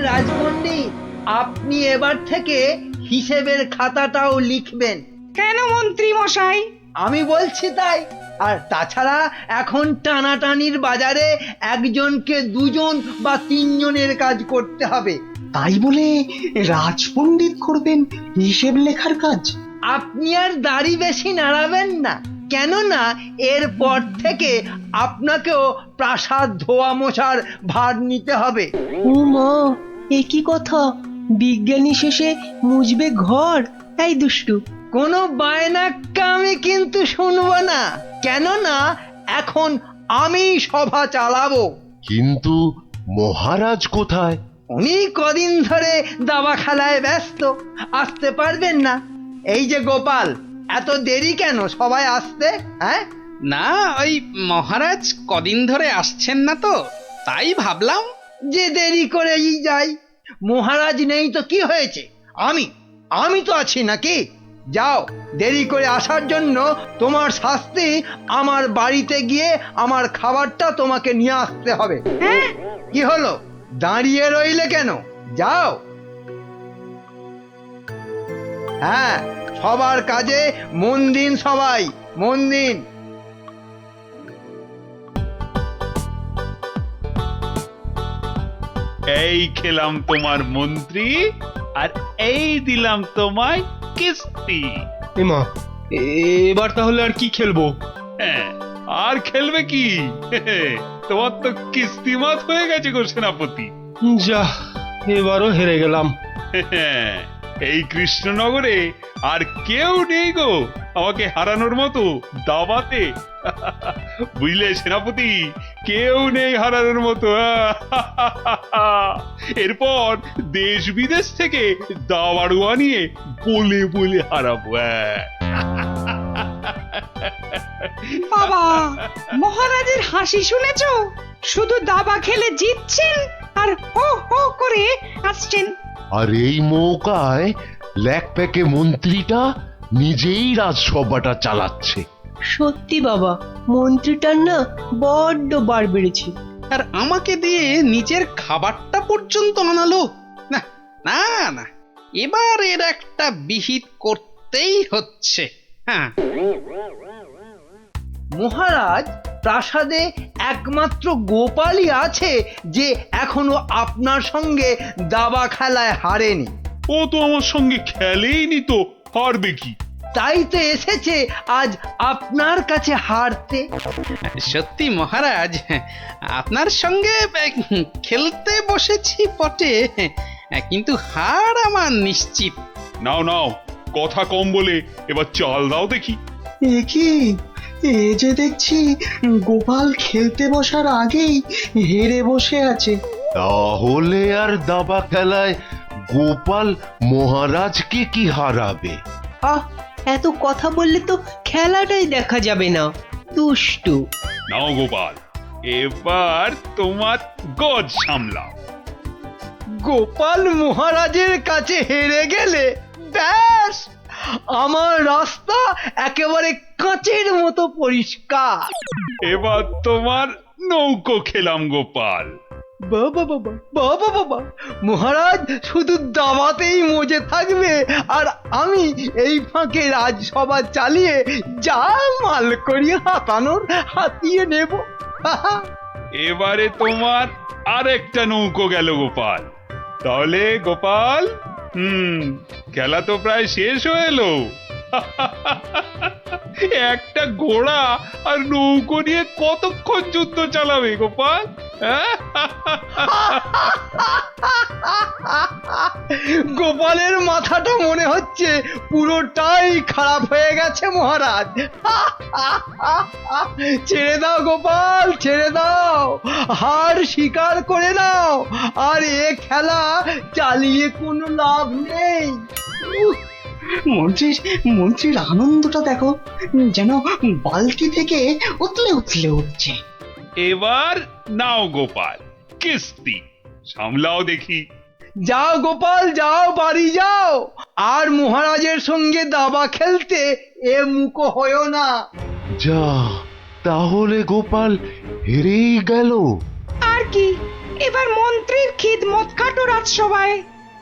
রাজপণ্ডিত, আপনি এবার থেকে হিসেবের খাতাটাও লিখবেন। কেন মন্ত্রী মশাই? আমি বলছি তাই। আর তাছাড়া এখন টানাটানির বাজারে একজনকে দুজন বা তিনজনের কাজ করতে হবে। তাই বলে রাজপণ্ডিত করবেন হিসেব লেখার কাজ? আপনি আর দাড়ি বেশি নাড়াবেন না, কেননা এরপর থেকে আপনাকেও প্রাসাদ ধোয়া মোছার ভার নিতে হবে। ও মা, এ কি কথা! বিজ্ঞানী শেষে মুজবে ঘর? এই দুষ্টু, কোনো বায়নাক্কা আমি কিন্তু শুনবো না, কেননা এখন আমি সভা চালাবো। কিন্তু মহারাজ কোথায়? উনি কদিন ধরে দাবা খেলায় ব্যস্ত, আসতে পারবেন না। এই যে গোপাল, এত দেরি কেন সবাই আসতে? হ্যাঁ, না, ওই মহারাজ কদিন ধরে আসছেন না তো, তাই ভাবলাম। যে দেরি করেই যাই। মহারাজ নেই তো কি হয়েছে, আমি তো আছি নাকি? যাও, দেরি করে আসার জন্য তোমার শাস্তি আমার বাড়িতে গিয়ে আমার খাবারটা তোমাকে নিয়ে আসতে হবে। কি হলো, দাঁড়িয়ে রইলে কেন? যাও। হ্যাঁ, সবার কাজে মন দিন, সবাই মন দিন। এই খেলাম তোমার মন্ত্রী, আর এই দিলাম তোমায় কিস্তি। এমা, এবার তাহলে আর কি খেলবো? হ্যাঁ, আর খেলবে কি? তোমার তো কিস্তিমাত হয়ে গেছে গো সেনাপতি। যা, এবারও হেরে গেলাম। এই কৃষ্ণনগরে আর কেউ নেই গো আমাকে হারানোর মতো দাবাতে। বুঝলে সেনাপতি, কেউ নেই হারানোর মতো। এরপর দেশ বিদেশ থেকে দাবাড়ুয়া নিয়ে বলে বলে হারাবো। বাবা, মহারাজের হাসি শুনেছো? শুধু দাবা খেলে জিতছেন আর হো হো করে আসছেন। আর এই মৌকায় ল্যাকপ্যাকে মন্ত্রীটা নিজেই রাজসভাটা চালাচ্ছে। সত্যি বাবা, মন্ত্রীটার না বড্ড বার বেড়েছে। আর আমাকে দিয়ে নিজের খাবারটা পর্যন্ত আনালো। না না না, এবার এর একটা বিহিত করতেই হচ্ছে। হ্যাঁ, মহারাজ, প্রাসাদে একমাত্র গোপালই আছে যে এখনো আপনার সঙ্গে দাবা খেলায় হারেনি। ও তো আমার সঙ্গে খেলেইনি, তো হারবে কি? তাই তো এসেছে আজ আপনার কাছে হারতে। সত্যি মহারাজ, আপনার সঙ্গে খেলতে বসেছি বটে, কিন্তু হার আমার নিশ্চিত। নাও নাও, কথা কম বলে এবার চাল দাও দেখি। এ কি, এ যে দেখছি গোপাল খেলতে বসার আগেই হেরে বসে আছে। তাহলে আর দাবা খেলায় গোপাল মহারাজকে কি হারাবে? আহ, এত কথা বললে তো খেলাটাই দেখা যাবে না। দুষ্টু। নাও গোপাল, এবার তোমার গজ সামলাও। গোপাল মহারাজের কাছে হেরে গেলে ব্যাস, আমার রাস্তা একেবারে কাঁচের মতো পরিষ্কার। এবার তোমার নৌকো খেলাম গোপাল। বাবা বাবা বাবা বাবা, মহারাজ শুধু দাবাতেই মজে থাকবে, আর আমি এই ফাঁকে রাজসভা চালিয়ে যা মাল করি হাতানোর হাতিয়ে নেব। এবারে তোমার আরেকটা নৌকো গেল গোপাল। তাহলে গোপাল, খেলা তো প্রায় শেষ হয়ে এলো। একটা ঘোড়া আর নৌকো নিয়ে কতক্ষণ যুদ্ধ চালাবে গোপাল? গোপালের মাথাটা মনে হচ্ছে পুরোটাই খারাপ হয়ে গেছে মহারাজ। ছেড়ে দাও গোপাল, ছেড়ে দাও, হার স্বীকার করে নাও, আর এ খেলা চালিয়ে কোনো লাভ নেই। মন্ত্রীর আনন্দটা দেখো, যেন বালতি থেকে উতলে উতলে উঠছে। এবার নাও গোপাল কিস্তি, সামলাও দেখি। যাও গোপাল, যাও, বাড়ি যাও, আর মহারাজের সঙ্গে দাবা খেলতে এ মুখো হয়েও না। যা, তাহলে গোপাল হেরেই গেল। আর কি, এবার মন্ত্রীর খিদমত খাটো রাজসভায়।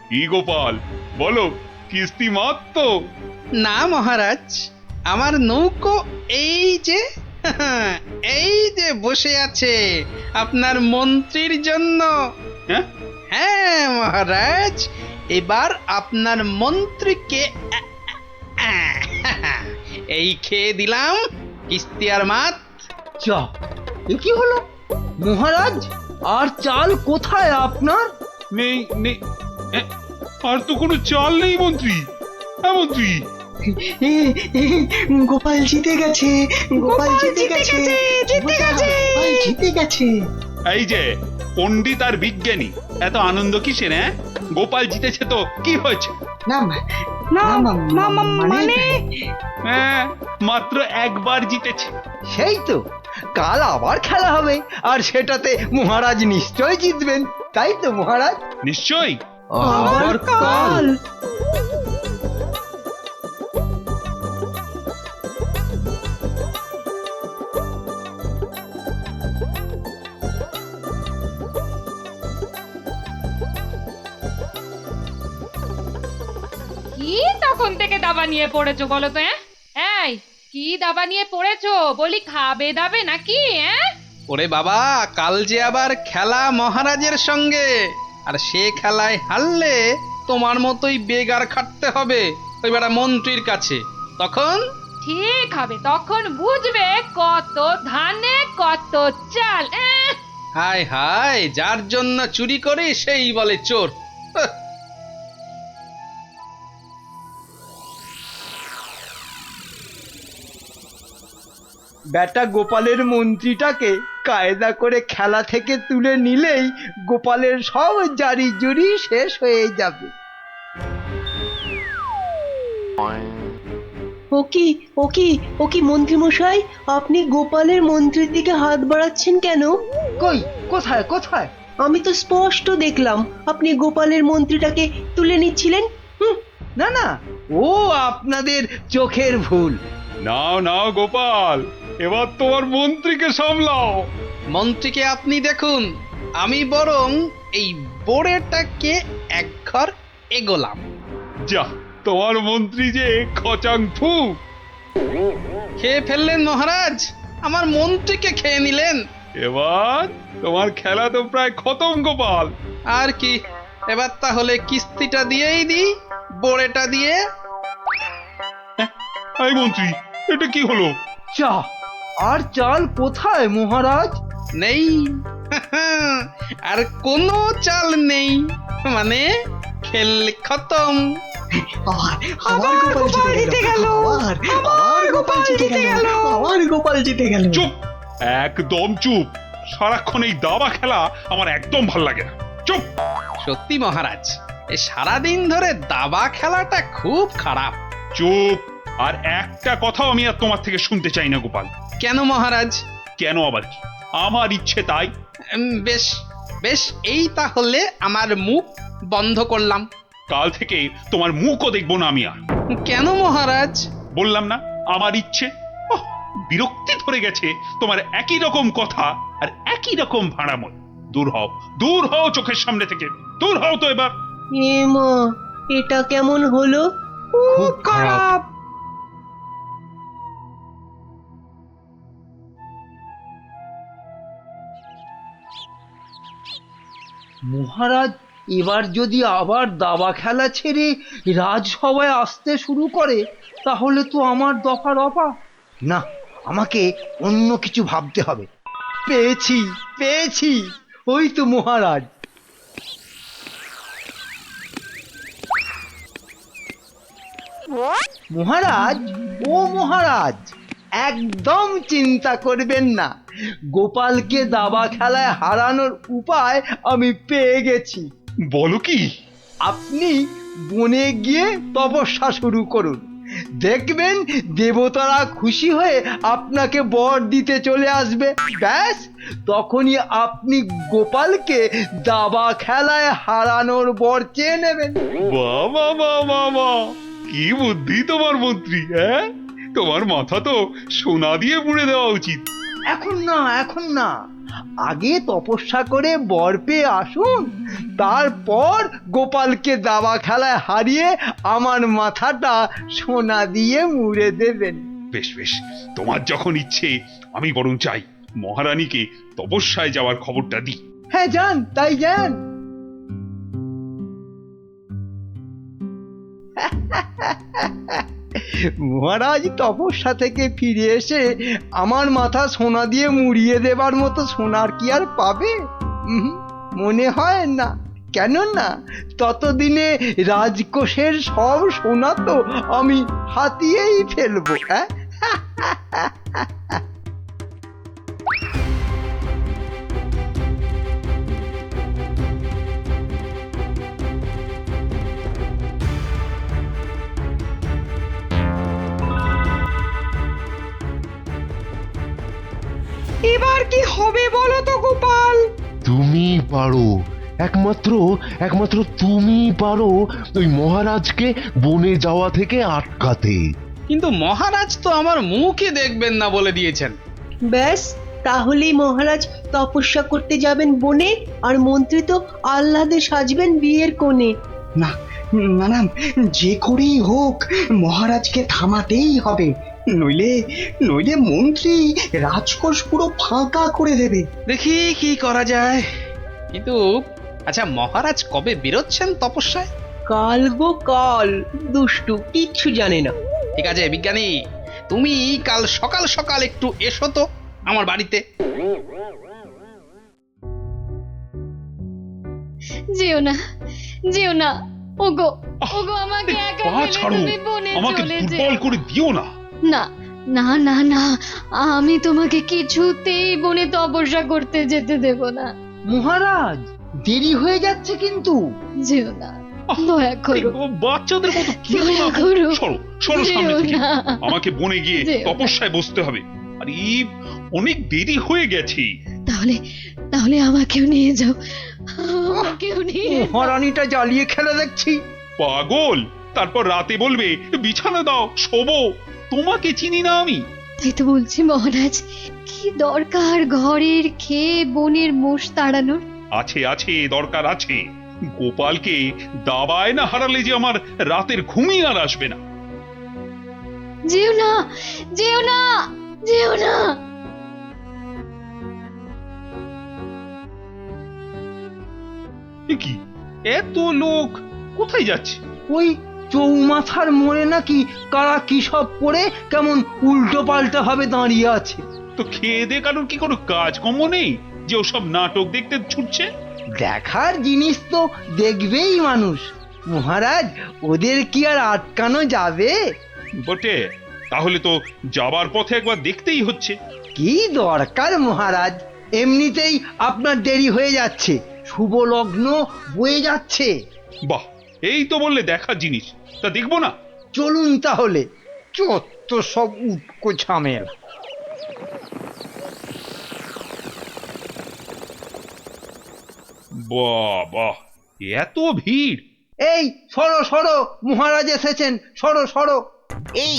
কি গোপাল বলো, কিস্তি মাত তো? না মহারাজ, আমার নৌকো এই যে এই যে বসে আছে আপনার মন্ত্রীর জন্য। হ্যাঁ, হ্যাঁ মহারাজ, এবার আপনার মন্ত্রীকে এই খেয়ে দিলাম কিস্তি আর মাত। যা, এ কি হলো মহারাজ? আর চাল কোথায় আপনার? নেই নেই, এ, আর তো কোনো চাল নেই মন্ত্রী। হ্যাঁ মন্ত্রী, এ, এ, গোপাল জিতে গেছে, গোপাল জিতে গেছে, জিতে গেছে। গোপাল জিতে গেছে। এই যে পণ্ডিত আর বিজ্ঞানী, এত আনন্দ কিসের? হ্যাঁ, গোপাল জিতেছে তো কি হয়েছে? না না না, মানে হ্যাঁ, মাত্র একবার জিতেছে। সেই তো, কাল আবার খেলা হবে, আর সেটাতে মহারাজ নিশ্চয় জিতবেন, তাই তো মহারাজ? নিশ্চয়ই। আবার কাল। কি তখন থেকে দাবা নিয়ে পড়েছো বলো তো? এই কি দাবা নিয়ে পড়েছো? বলি খাবে দাবে নাকি? ওরে বাবা, কাল যে আবার খেলা মহারাজের সঙ্গে, আর সে খেলায় হারলে তোমার মতোই বেগার খাটতে হবে ওই বেটা মন্ত্রীর কাছে। তখন ঠিক হবে, তখন বুঝবে কত ধানে কত চাল। হায় হায়, যার জন্য চুরি করে সেই বলে চোর। হাহ। বেটা গোপালের মন্ত্রীটাকে কায়দা করে খেলা থেকে তুলে নিলেই গোপালের সব জারি জুরি শেষ হয়ে যাবে। ও কি মন্ত্রী মশাই, আপনি গোপালের মন্ত্রীর দিকে হাত বাড়াচ্ছেন কেন? কই, কোথায় কোথায়? আমি তো স্পষ্ট দেখলাম আপনি গোপালের মন্ত্রীটাকে তুলে নিচ্ছিলেন। না না, ও আপনাদের চোখের ভুল। নাও নাও গোপাল, এবার তোমার মন্ত্রীকে সামলাও। মন্ত্রীকে আপনি দেখুন, আমি বরং এই বোড়েটাকে এক ঘর এগোলাম। যা, তোমার মন্ত্রী যে খচাং ফু। খেয়ে ফেললেন মহারাজ, আমার মন্ত্রীকে খেয়ে নিলেন। এবার তোমার খেলা তো প্রায় খতম গোপাল। আর কি, এবার তাহলে কিস্তিটা দিয়েই দিই, বোড়েটা দিয়ে। এই মন্ত্রী, এটা কি হলো? চা আর চাল কোথায় মহারাজ? নেই, আর কোনো চাল নেই, মানে খেল খতম। আবার গোপাল জিতে গেল, আবার গোপাল জিতে গেল, আবার গোপাল জিতে গেল। চুপ, একদম চুপ। সারাক্ষণ এই দাবা খেলা আমার একদম ভাল লাগে না। চুপ। সত্যি মহারাজ, এই সারাদিন ধরে দাবা খেলাটা খুব খারাপ। চুপ, আর একটা কথাও আমি আর তোমার থেকে শুনতে চাই না গোপাল। কেন মহারাজ? কেন আবার কি? আমার ইচ্ছে তাই। বেশ বেশ, এই তাহলে আমার মুখ বন্ধ করলাম। কাল থেকে তোমার মুখও দেখবো না আমি আর। কেন মহারাজ? বললাম না, আমার ইচ্ছে। ওহ, বিরক্তি ধরে গেছে তোমার একই রকম কথা আর একই রকম ভাড়াময়। দূর হও, দূর হও চোখের সামনে থেকে, দূর হও তো এবার। এ মা, এটা কেমন হলো? খুব খারাপ। মহারাজ এবার যদি আবার দাবা খেলা ছেড়ে রাজসভায় আসতে শুরু করে, তাহলে তো আমার দফা রফা। না, আমাকে অন্য কিছু ভাবতে হবে। পেয়েছি পেয়েছি, ওই তো মহারাজ। মহারাজ, ও মহারাজ, একদম চিন্তা করবেন না, গোপালকে দাবা খেলায় হারানোর উপায় আমি পেয়ে গেছি। বলো কি? আপনি বনে গিয়ে তপস্যা শুরু করুন, দেখবেন দেবতারা খুশি হয়ে আপনাকে বর দিতে চলে আসবে। ব্যাস, তখনই আপনি গোপালকে দাবা খেলায় হারানোর বর চেয়ে নেবেন। বাবা বাবা বাবা, কি বুদ্ধি তোমার মন্ত্রী! হ্যাঁ, তোমার মাথা তো সোনা দিয়ে মুড়ে দেওয়া উচিত। এখন না, এখন না, আগে তপস্যা করে বর পেয়ে আসুন, তারপর গোপালকে দাবা খেলায় হারিয়ে আমার মাথাটা সোনা দিয়ে মুড়ে দেবেন। বেশ বেশ, তোমার যখন ইচ্ছে আমি বরং চাই মহারানীকে তপস্যায় যাওয়ার খবরটা দিই। হ্যাঁ যান, তাই যান। মহারাজ তপস্যা থেকে ফিরে এসে আমার মাথা সোনা দিয়ে মুড়িয়ে দেবার মতো সোনার কি আর পাবে? মনে হয় না। কেননা ততদিনে রাজকোষের সব সোনা তো আমি হাতিয়েই ফেলবো। হ্যাঁ, এবার কি হবে বলো তো গোপাল? তুমি পারো, একমাত্র একমাত্র তুমি পারো ওই মহারাজকে বনে যাওয়া থেকে আটকাতে। কিন্তু মহারাজ তো আমার মুখই দেখবেন না বলে দিয়েছেন। ব্যাস, তাহলেই মহারাজ তপস্যা করতে যাবেন বনে, আর মন্ত্রী তো আহ্লাদে সাজবেন বিয়ের কোণে। না না না, যে করেই হোক মহারাজকে থামাতেই হবে, নইলে নইলে মন্ত্রী রাজকোষ পুরো ফাঁকা করে দেবে। দেখি কি করা যায়। কিন্তু আচ্ছা, মহারাজ কবে বেরোচ্ছেন তপস্যায়? কাল গো কাল, দুষ্টু কিচ্ছু জানে না। ঠিক আছে বিজ্ঞানী, তুমি কাল সকাল সকাল একটু এসো তো আমার বাড়িতে। যেও না, যেও না, ওগো ওগো, আমাকে একা পা ফেলে ছাড়ো, তুমি বনে আমাকে চলে দুর্বল যেও করে দিও না। না। না না না, আমি তোমাকে কিছুতেই বনে তপস্যা করতে যেতে দেব না। মহারাজ দেরি হয়ে যাচ্ছে কিন্তু। যেও না, দয়া এই করো, বাচ্চাদের মতো কি দয়া করো। সরো সরো সামনে যেও থেকে। না। আমাকে বনে গিয়ে যেও না। তপস্যায় বসতে হবে। আর এই অনেক দেরি হয়ে গেছে। তাহলে তাহলে আমাকেও নিয়ে যাও, আমাকেও নিয়ে যাও। মহারানীটা জ্বালিয়ে খেলে দেখছি। পাগল, তারপর রাতে বলবে বিছানা দাও শোবো। তোমাকে চিনি না আমি। তাই তো বলছি মহারাজ, কি দরকার ঘরের খেয়ে বনের মোষ তাড়ানোর? আছে আছে, দরকার আছে। গোপালকে দাবায় না হারালে যে আমার রাতের ঘুমই আর আসবে না। যেও না, যেও না, যেও না। এ কি, এত লোক কোথায় যাচ্ছে? ওই চৌমাথার মোড়ে নাকি কারা কি সব পড়ে কেমন উল্টো পাল্টা ভাবে দাঁড়িয়ে আছে। তো খেয়ে দে কারোর কি কোনো কাজকর্ম নেই যে ওসব নাটক দেখতে ছুটছে? দেখার জিনিস তো দেখবেই মানুষ। মহারাজ, ওদের কি আর আটকানো যাবে? বটে, তাহলে তো যাবার পথে একবার দেখতেই হচ্ছে। কি দরকার মহারাজ, এমনিতেই আপনার দেরি হয়ে যাচ্ছে, শুভ লগ্ন বয়ে যাচ্ছে। বাহ, এই তো বললে দেখার জিনিস, তা দেখবো না? চলুন তাহলে। চত্ব সব উটকো ঝামেলা। বাহ বাহ, এত ভিড়! এই সরো সরো, মহারাজ এসেছেন, সরো সরো। এই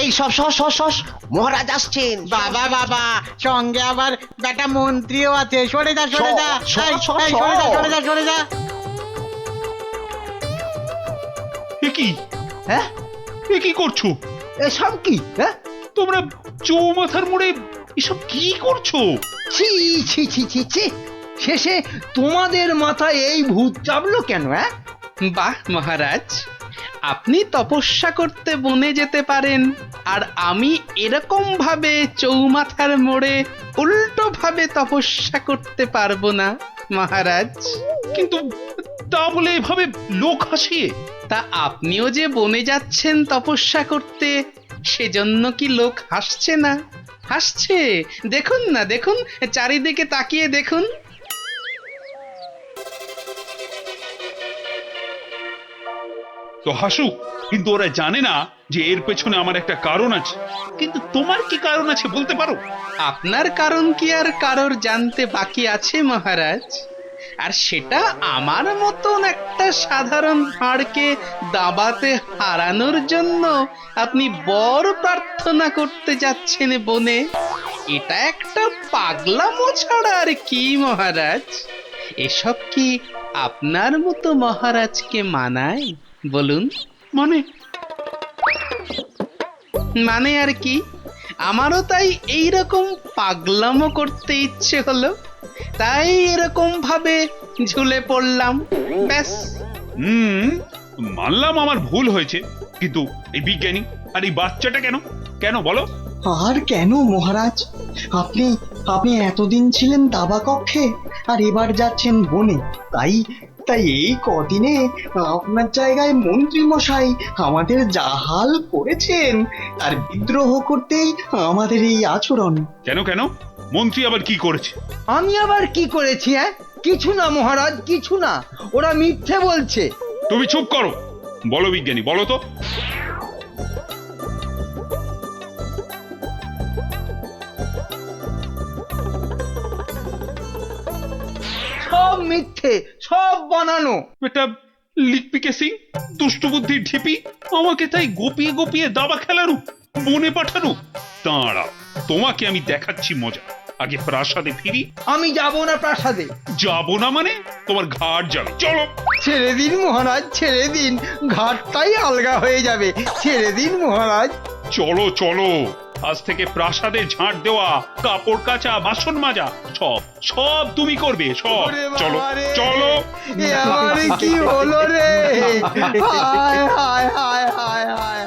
এই সব সস সস সস, মহারাজ আসছেন। বাবা বাবা, সঙ্গে আবার বেটা মন্ত্রীও আছে। সরে যা, সরে যা, এই, এই, সরে যা, সরে যা, সরে যা। এ কি, হ্যাঁ, এ কি করছো এসব কি? হ্যাঁ, তোমরা? চৌমাথার মোড়ে এসব কি করছো? ছি ছি ছি ছি ছি, শেষে তোমাদের মাথায় এই ভূত চাপলো কেন? হ্যাঁ, বাহ মহারাজ, আপনি তপস্যা করতে বনে যেতে পারেন, আর আমি এরকম ভাবে চৌমাথার মোড়ে উল্টো ভাবে তপস্যা করতে পারবো না মহারাজ। কিন্তু তা বলে এভাবে লোক হাসিয়ে? তা আপনিও যে বনে যাচ্ছেন তপস্যা করতে, সেজন্য কি লোক হাসছে না? হাসছে, দেখুন না, দেখুন, চারিদিকে তাকিয়ে দেখুন। তো হাসুক, কিন্তু ওরা জানে না যে এর পেছনে আমার একটা কারণ আছে। কিন্তু তোমার কি কারণ আছে বলতে পারো? আপনার কারণ কি আর কারোর জানতে বাকি আছে মহারাজ? আর সেটা আমার মতন একটা সাধারণ ভাঁড়কে দাবাতে হারানোর জন্য আপনি বর প্রার্থনা করতে যাচ্ছেন বনে। এটা একটা পাগলামো ছাড়া আর কি মহারাজ? এসব কি আপনার মতো মহারাজকে মানায় বলুন? মানে মানে আর কি, আমারও তাই এইরকম পাগলামো করতে ইচ্ছে হলো, তাই এরকম ভাবে ঝুলে পড়লাম, ব্যাস। মানলাম আমার ভুল হয়েছে, কিন্তু এই বিজ্ঞানী আর এই বাচ্চাটা কেন কেন বলো? আর কেন মহারাজ? আপনি আপনি এতদিন ছিলেন দাবা কক্ষে, আর এবার যাচ্ছেন বনে। তাই তাই এই কদিনে আপনার জায়গায় মন্ত্রী মশাই আমাদের যা হাল করেছেন, আর বিদ্রোহ করতেই আমাদের এই আচরণ। কেন কেন মন্ত্রী আবার কি করেছে? আমি আবার কি করেছি? কিছু না মহারাজ, কিছু না, ওরা মিথ্যে বলছে। তুমি চুপ করো। বলো বিজ্ঞানী, বলো তো। সব মিথ্যে, সব বানানো। এটা লিকপিকে সিং, দুষ্টু বুদ্ধির ঢিপি, আমাকে তাই গোপিয়ে গোপিয়ে দাবা খেলানো, বনে পাঠানো। দাঁড়া, তোমাকে আমি দেখাচ্ছি মজা। আগে প্রাসাদে ফিরি। আমি যাব না প্রাসাদে। যাবো না মানে? তোমার ঘাট যাবে, চলো। ছেড়ে দিন মহারাজ, ছেড়ে দিন, ঘাটটাই আলগা হয়ে যাবে। ছেড়ে দিন মহারাজ। চলো চলো, আজ থেকে প্রাসাদে ঝাঁট দেওয়া, কাপড় কাচা, বাসন মাজা, সব সব তুমি করবে, সব। ওরে চলো বাবা রে, চলো। এ আমারে কি হলো রে? হায় হায় হায় হায় হায়।